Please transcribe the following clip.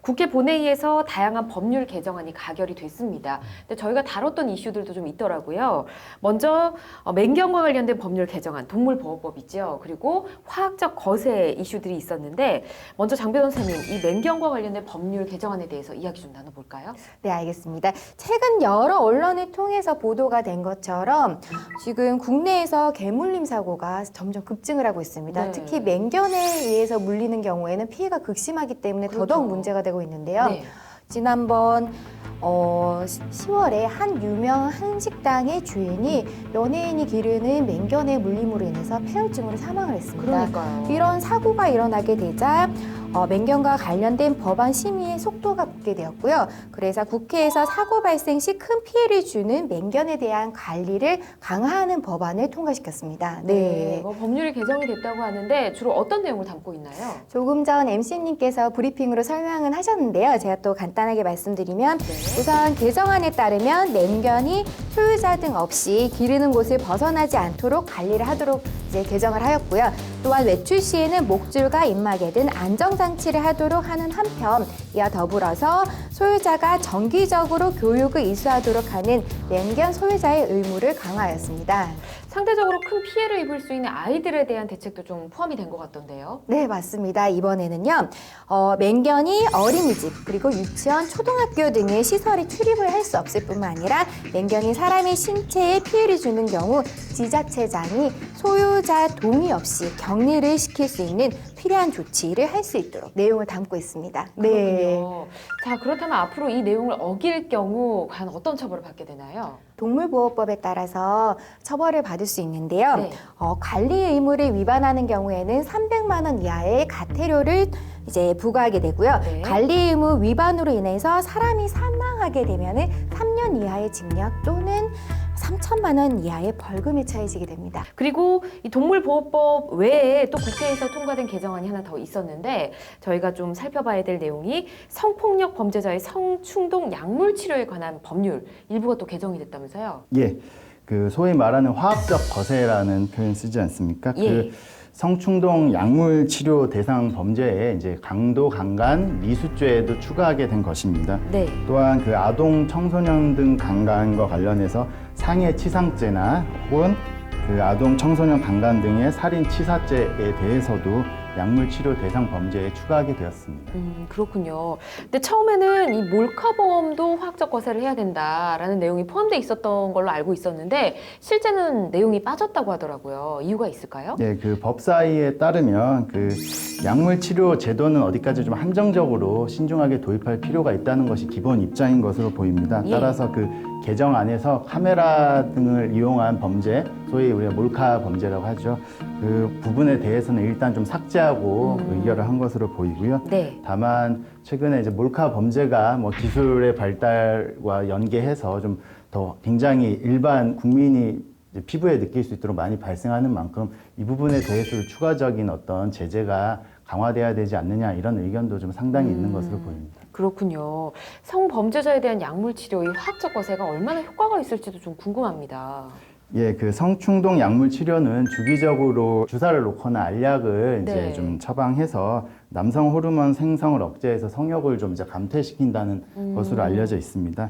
국회 본회의에서 다양한 법률 개정안이 가결이 됐습니다. 근데 저희가 다뤘던 이슈들도 좀 있더라고요. 먼저 맹경과 관련된 법률 개정안, 동물보호법 있죠. 그리고 화학적 거세 이슈들이 있었는데 먼저 장 변호사님, 이 맹경과 관련된 법률 개정안에 대해서 이야기 좀 나눠볼까요? 네, 알겠습니다. 최근 여러 언론을 통해서 보도가 된 것처럼 지금 국내에서 개물림 사고가 점점 급증을 하고 있습니다. 네. 특히 맹견에 의해서 물리는 경우에는 피해가 극심하기 때문에 그렇죠. 더더욱 문제가 되고 있는데요. 네. 지난번 10월에 한 유명 한식당의 주인이 연예인이 기르는 맹견의 물림으로 인해서 폐혈증으로 사망을 했습니다. 그러니까요. 이런 사고가 일어나게 되자 맹견과 관련된 법안 심의의 속도가 붙게 되었고요. 그래서 국회에서 사고 발생 시 큰 피해를 주는 맹견에 대한 관리를 강화하는 법안을 통과시켰습니다. 네. 뭐 법률이 개정이 됐다고 하는데 주로 어떤 내용을 담고 있나요? 조금 전 MC님께서 브리핑으로 설명은 하셨는데요. 제가 또 간단하게 말씀드리면 우선 개정안에 따르면 맹견이 소유자 등 없이 기르는 곳을 벗어나지 않도록 관리를 하도록 이제 개정을 하였고요. 또한 외출 시에는 목줄과 입마개 등 안정장치를 하도록 하는 한편 이와 더불어서 소유자가 정기적으로 교육을 이수하도록 하는 맹견 소유자의 의무를 강화하였습니다. 상대적으로 큰 피해를 입을 수 있는 아이들에 대한 대책도 좀 포함이 된 것 같던데요. 네, 맞습니다. 이번에는요, 맹견이 어린이집, 그리고 유치원, 초등학교 등의 시설에 출입을 할 수 없을 뿐만 아니라 맹견이 사람의 신체에 피해를 주는 경우 지자체장이 소유자 동의 없이 격리를 시킬 수 있는 필요한 조치를 할 수 있도록 내용을 담고 있습니다. 그렇군요. 자, 그렇다면 앞으로 이 내용을 어길 경우 과연 어떤 처벌을 받게 되나요? 동물보호법에 따라서 처벌을 받을 수 있는데요. 네. 관리 의무를 위반하는 경우에는 300만 원 이하의 과태료를 이제 부과하게 되고요. 네. 관리 의무 위반으로 인해서 사람이 사망하게 되면은 3년 이하의 징역 또는 3천만 원 이하의 벌금에 처해지게 됩니다. 그리고 이 동물보호법 외에 또 국회에서 통과된 개정안이 하나 더 있었는데 저희가 좀 살펴봐야 될 내용이 성폭력 범죄자의 성충동 약물 치료에 관한 법률 일부가 또 개정이 됐다면서요? 예, 그 소위 말하는 화학적 거세라는 표현 쓰지 않습니까? 예. 그 성충동 약물 치료 대상 범죄에 이제 강도 강간 미수죄도 추가하게 된 것입니다. 네. 또한 그 아동 청소년 등 강간과 관련해서 상해 치상죄나 혹은 그 아동 청소년 강간 등의 살인 치사죄에 대해서도 약물 치료 대상 범죄에 추가하게 되었습니다. 그렇군요. 근데 처음에는 이 몰카범도 화학적 거세를 해야 된다라는 내용이 포함되어 있었던 걸로 알고 있었는데 실제는 내용이 빠졌다고 하더라고요. 이유가 있을까요? 네, 그 법사위에 따르면 그 약물 치료 제도는 어디까지 좀 한정적으로 신중하게 도입할 필요가 있다는 것이 기본 입장인 것으로 보입니다. 예. 따라서 그 개정 안에서 카메라 등을 이용한 범죄, 소위 우리가 몰카 범죄라고 하죠. 그 부분에 대해서는 일단 좀 삭제하고 의결을 한 것으로 보이고요. 네. 다만 최근에 이제 몰카 범죄가 뭐 기술의 발달과 연계해서 좀 더 굉장히 일반 국민이 이제 피부에 느낄 수 있도록 많이 발생하는 만큼 이 부분에 대해서 추가적인 어떤 제재가 강화돼야 되지 않느냐 이런 의견도 좀 상당히 있는 것으로 보입니다. 그렇군요. 성범죄자에 대한 약물 치료, 이 화학적 거세가 얼마나 효과가 있을지도 좀 궁금합니다. 예, 그 성충동 약물 치료는 주기적으로 주사를 놓거나 알약을 네. 이제 좀 처방해서 남성 호르몬 생성을 억제해서 성욕을 좀 이제 감퇴시킨다는 것으로 알려져 있습니다.